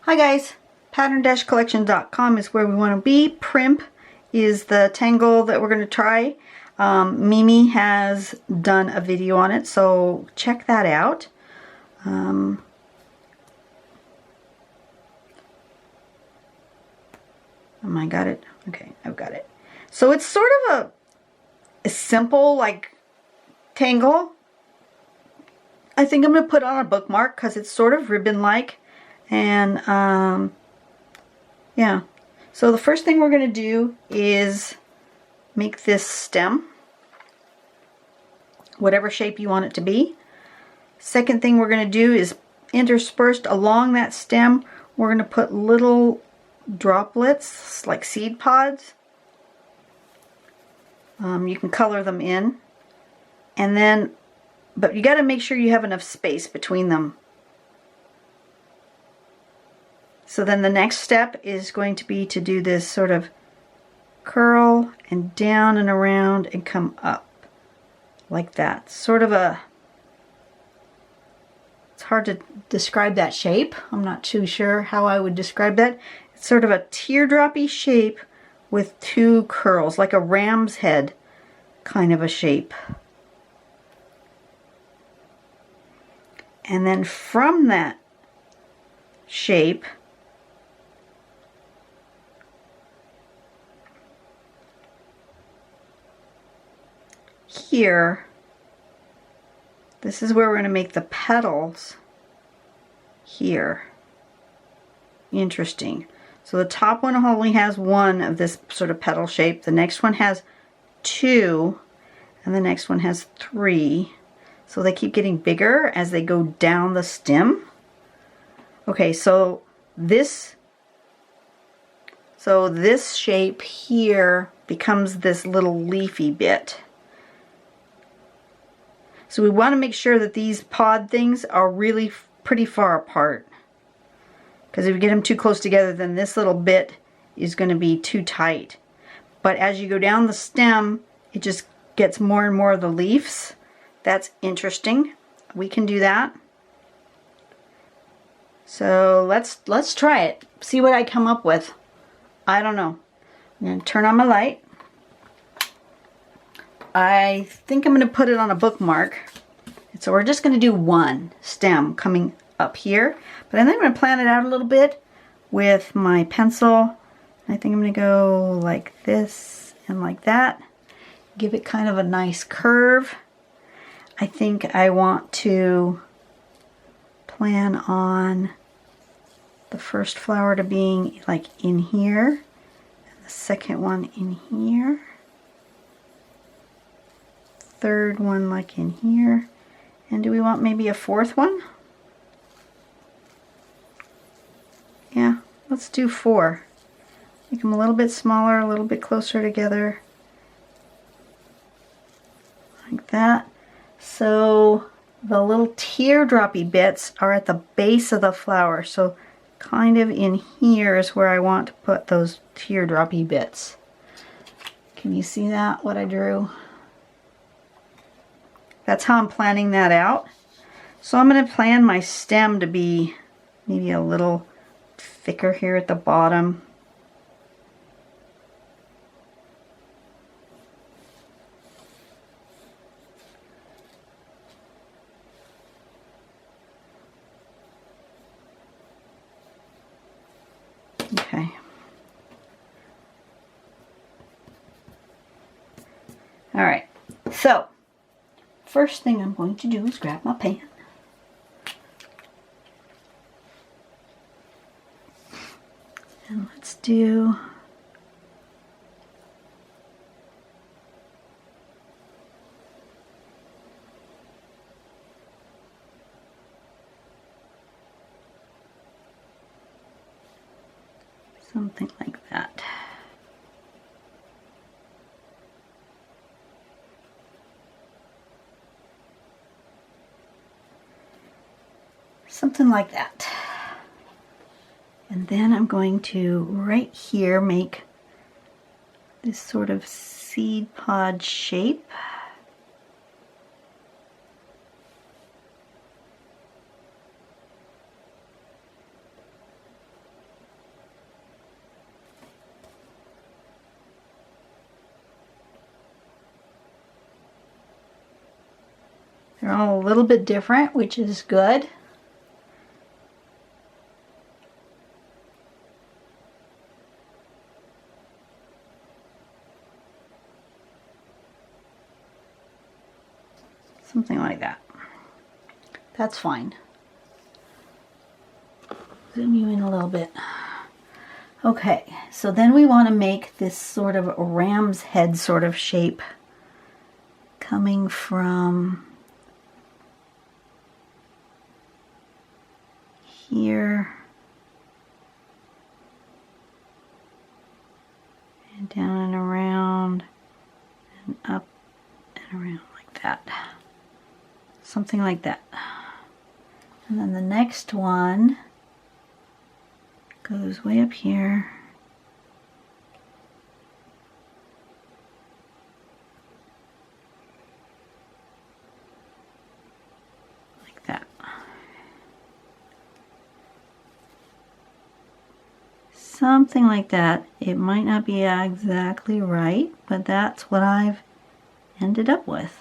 Hi guys, pattern-collection.com is where we want to be. Primp is the tangle that we're going to try. Mimi has done a video on it, so check that out. Am I got it? Okay, I've got it. So it's sort of a simple like tangle. I think I'm going to put on a bookmark because it's sort of ribbon-like. And yeah, so the first thing we're going to do is make this stem, whatever shape you want it to be. Second thing we're going to do is interspersed along that stem, we're going to put little droplets like seed pods. You can color them in, and then, but you got to make sure you have enough space between them. So then the next step is going to be to do this sort of curl and down and around and come up like that. Sort of a, it's hard to describe that shape. I'm not too sure how I would describe that. It's sort of a teardroppy shape with two curls, like a ram's head kind of a shape. And then from that shape, here, this is where we're going to make the petals here. Interesting. So the top one only has one of this sort of petal shape. The next one has two, and the next one has three. So they keep getting bigger as they go down the stem. Okay, so this shape here becomes this little leafy bit. So we want to make sure that these pod things are really pretty far apart. Because if you get them too close together, then this little bit is going to be too tight. But as you go down the stem, it just gets more and more of the leaves. That's interesting. We can do that. So let's try it. See what I come up with. I don't know. I'm going to turn on my light. I think I'm going to put it on a bookmark. So we're just going to do one stem coming up here. But then I'm going to plan it out a little bit with my pencil. I think I'm going to go like this and like that. Give it kind of a nice curve. I think I want to plan on the first flower to being like in here, and the second one in here, third one like in here, and do we want maybe a fourth one? Yeah, let's do 4. Make them a little bit smaller, a little bit closer together, like that. So the little teardroppy bits are at the base of the flower, so kind of in here is where I want to put those teardroppy bits. Can you see that, what I drew? That's how I'm planning that out. So I'm going to plan my stem to be maybe a little thicker here at the bottom. Okay. All right. So, first thing I'm going to do is grab my pan. And let's do something like that. Something like that. And then I'm going to right here make this sort of seed pod shape. They're all a little bit different, which is good. Something like that. That's fine. Zoom you in a little bit. Okay, so then we want to make this sort of ram's head sort of shape coming from here and down and around and up and around like that. Something like that. And then the next one goes way up here. Like that. Something like that. It might not be exactly right, but that's what I've ended up with.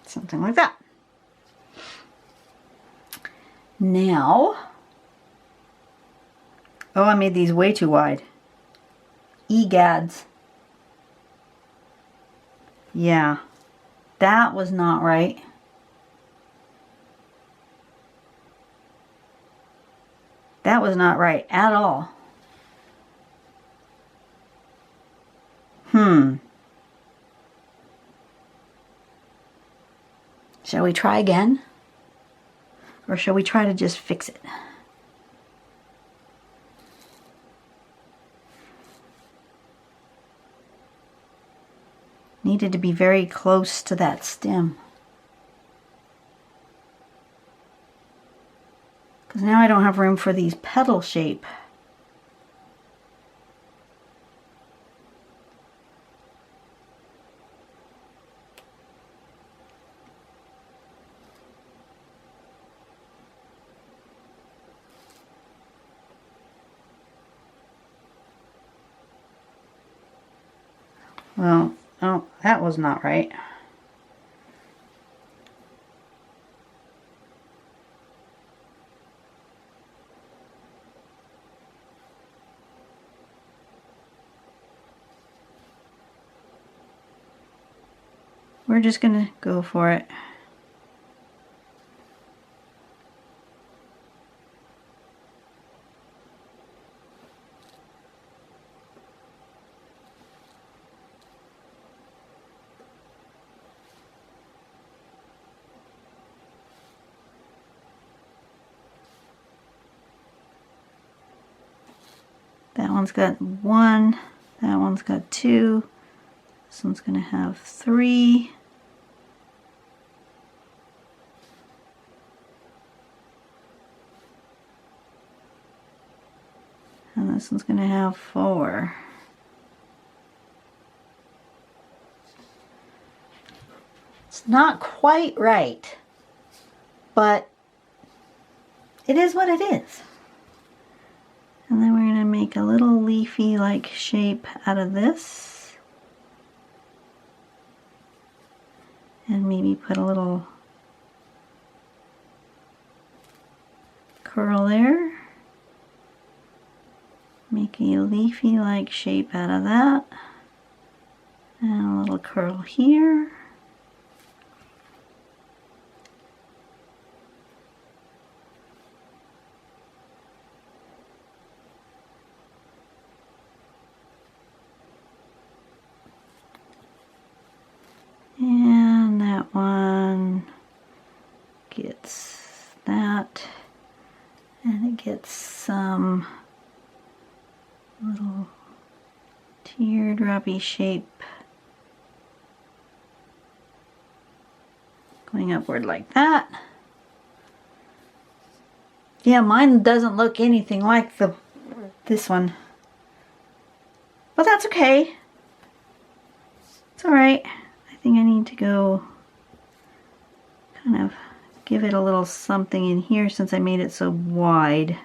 Something like that. Now, oh, I made these way too wide. Egads. Yeah, that was not right. That was not right at all. Shall we try again? Or shall we try to just fix it? Needed to be very close to that stem. Because now I don't have room for these petal shape. Well, oh, that was not right. We're just gonna go for it. That one's got 1, that one's got 2, this one's gonna have 3. And this one's gonna have 4. It's not quite right, but it is what it is. And then we're going to make a little leafy like shape out of this. And maybe put a little curl there. Make a leafy like shape out of that. And a little curl here. And that one gets that, and it gets some little teardroppy shape going upward like that. Yeah, mine doesn't look anything like this one, but that's okay. It's all right. I think I need to go kind of give it a little something in here since I made it so wide.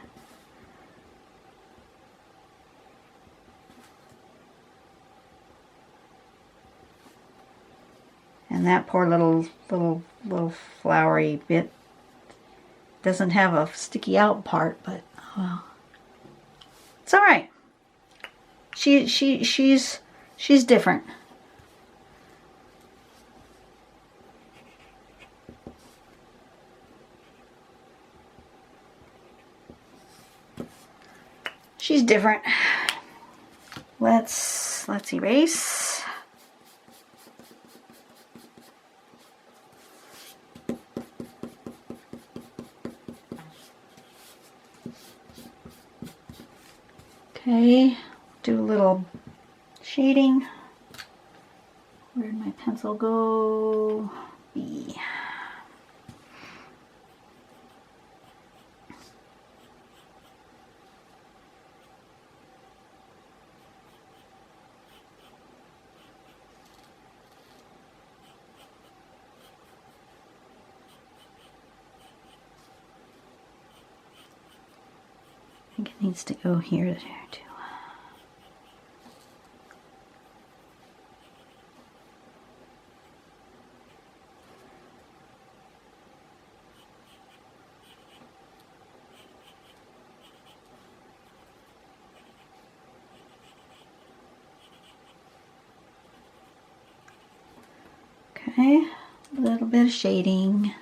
And that poor little flowery bit doesn't have a sticky out part, but well, it's all right. She's different. She's different. Let's erase. Okay, do a little shading. Where'd my pencil go? B. I think it needs to go here to there too. Okay, a little bit of shading.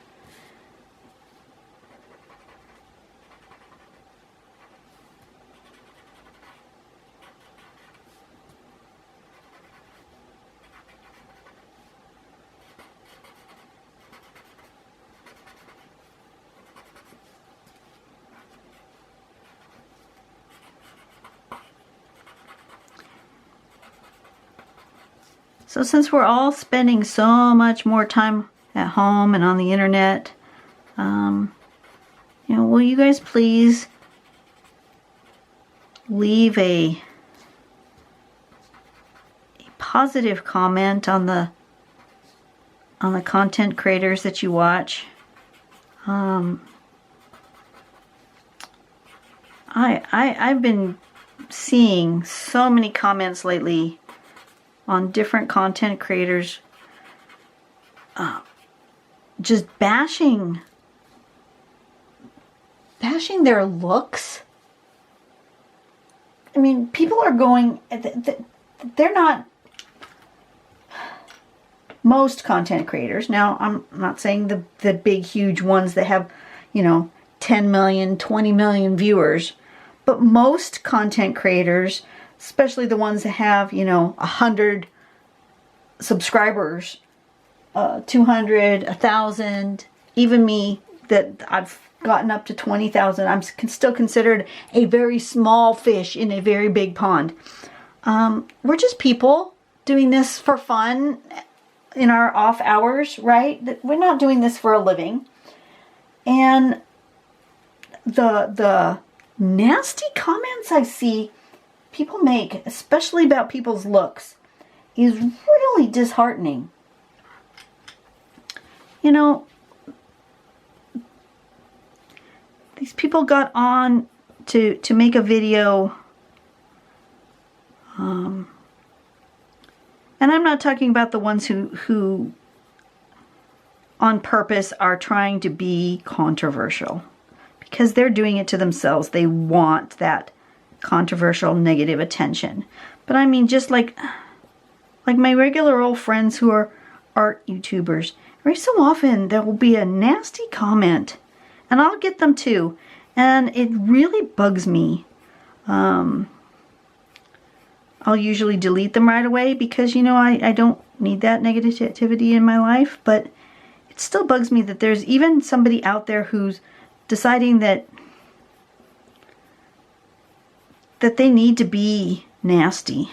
So since we're all spending so much more time at home and on the internet, you know, will you guys please leave a positive comment on the content creators that you watch? I've been seeing so many comments lately on different content creators just bashing their looks. I mean, people are going, they're not, most content creators, now I'm not saying the big huge ones that have, you know, 10 million, 20 million viewers, but most content creators, especially the ones that have, you know, 100 subscribers, 200, 1,000, even me, that I've gotten up to 20,000. I'm still considered a very small fish in a very big pond. We're just people doing this for fun in our off hours, right? We're not doing this for a living. And the nasty comments I see people make, especially about people's looks, is really disheartening. You know, these people got on to make a video, and I'm not talking about the ones who on purpose are trying to be controversial, because they're doing it to themselves. They want that controversial negative attention. But I mean, just like my regular old friends who are art YouTubers, every so often there will be a nasty comment, and I'll get them too, and it really bugs me. I'll usually delete them right away because, you know, I don't need that negativity in my life, but it still bugs me that there's even somebody out there who's deciding that they need to be nasty.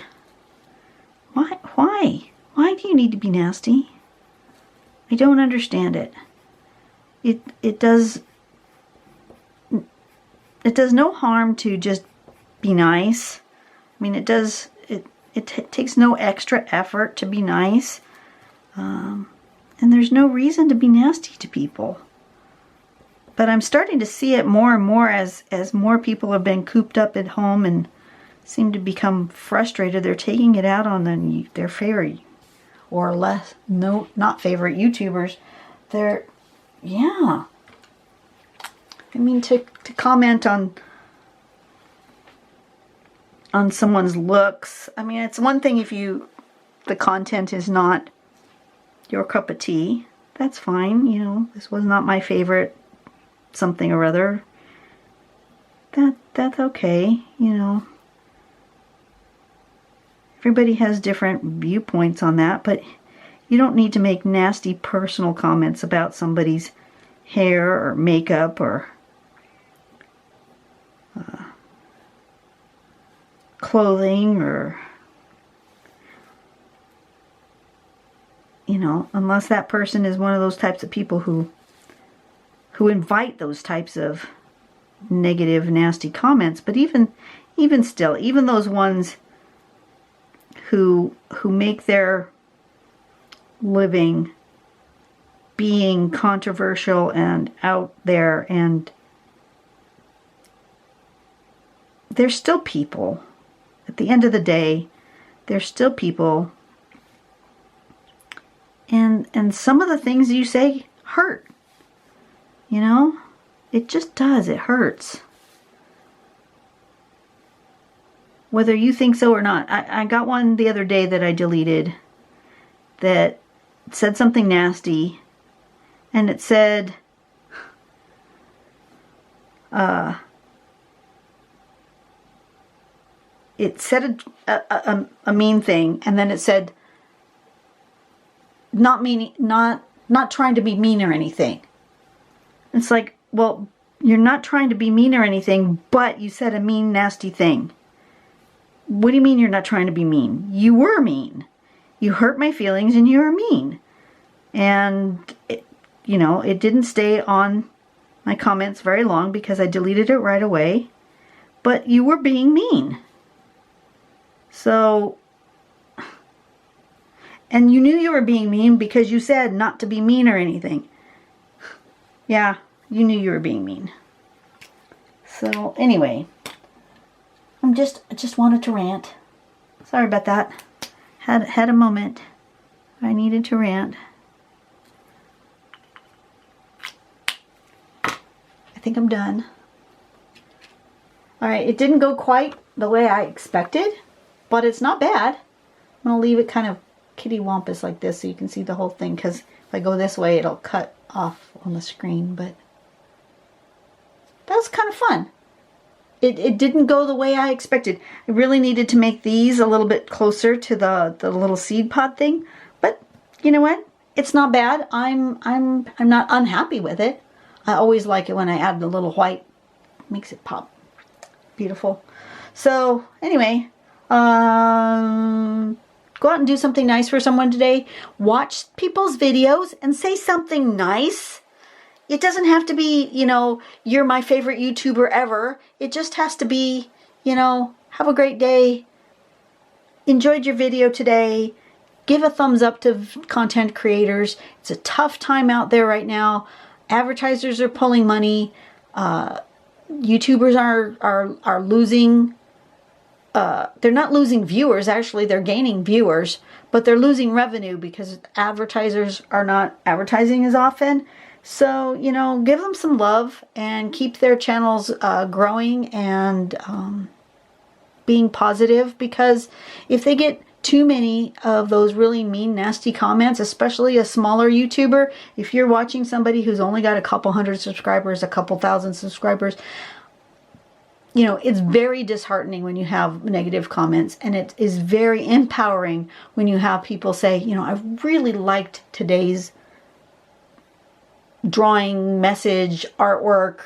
Why? Why do you need to be nasty? I don't understand it. It does no harm to just be nice. I mean, it takes no extra effort to be nice. And there's no reason to be nasty to people. But I'm starting to see it more and more as more people have been cooped up at home and seem to become frustrated. They're taking it out on their favorite or less, no, not favorite YouTubers. They're, yeah. I mean, to comment on someone's looks. I mean, it's one thing if the content is not your cup of tea. That's fine, you know. This was not my favorite something or other. That's okay, you know. Everybody has different viewpoints on that, but you don't need to make nasty personal comments about somebody's hair or makeup or clothing, or, you know, unless that person is one of those types of people who invite those types of negative, nasty comments. But even still, even those ones who make their living being controversial and out there, and they're still people. At the end of the day, they're still people. And some of the things you say hurt. You know? It just does. It hurts. Whether you think so or not. I got one the other day that I deleted that said something nasty. And it said, it said a mean thing, and then it said, not trying to be mean or anything. It's like, well, you're not trying to be mean or anything, but you said a mean, nasty thing. What do you mean you're not trying to be mean? You were mean. You hurt my feelings and you were mean. And, you know, it didn't stay on my comments very long because I deleted it right away. But you were being mean. So, and you knew you were being mean because you said not to be mean or anything. Yeah, you knew you were being mean. So, anyway, I just wanted to rant. Sorry about that. Had a moment. I needed to rant. I think I'm done. Alright, it didn't go quite the way I expected, but it's not bad. I'm going to leave it kind of kitty-wampus like this so you can see the whole thing, because if I go this way it'll cut off on the screen, but that was kind of fun. It didn't go the way I expected. I really needed to make these a little bit closer to the little seed pod thing, but you know what? It's not bad. I'm not unhappy with it. I always like it when I add the little white. Makes it pop. Beautiful. So anyway, go out and do something nice for someone today. Watch people's videos and say something nice. It doesn't have to be, you know, you're my favorite YouTuber ever. It just has to be, you know, have a great day. Enjoyed your video today. Give a thumbs up to content creators. It's a tough time out there right now. Advertisers are pulling money. YouTubers are losing. They're not losing viewers. Actually, they're gaining viewers, but they're losing revenue because advertisers are not advertising as often. So, you know, give them some love and keep their channels growing and being positive, because if they get too many of those really mean, nasty comments, especially a smaller YouTuber, if you're watching somebody who's only got a couple hundred subscribers, a couple thousand subscribers, you know, it's very disheartening when you have negative comments, and it is very empowering when you have people say, you know, I really liked today's drawing, message, artwork,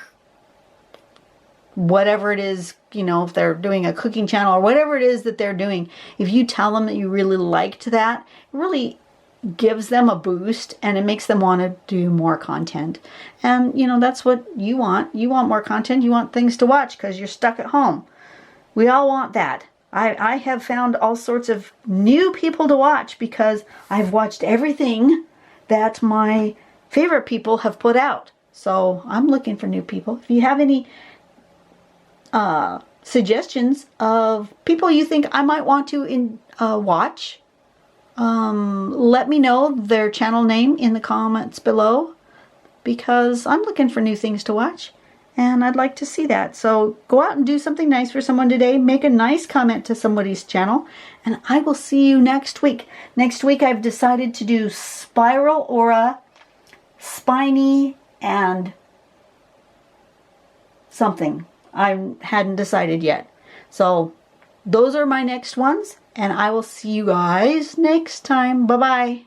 whatever it is, you know, if they're doing a cooking channel or whatever it is that they're doing. If you tell them that you really liked that, it really gives them a boost and it makes them want to do more content. And, you know, that's what you want. You want more content. You want things to watch because you're stuck at home. We all want that. I have found all sorts of new people to watch because I've watched everything that my favorite people have put out. So I'm looking for new people. If you have any suggestions of people you think I might want to watch, Let me know their channel name in the comments below, because I'm looking for new things to watch and I'd like to see that. So go out and do something nice for someone today. Make a nice comment to somebody's channel, and I will see you next week. Next week I've decided to do Spiral Aura, Spiny, and something. I hadn't decided yet. So those are my next ones, and I will see you guys next time. Bye-bye.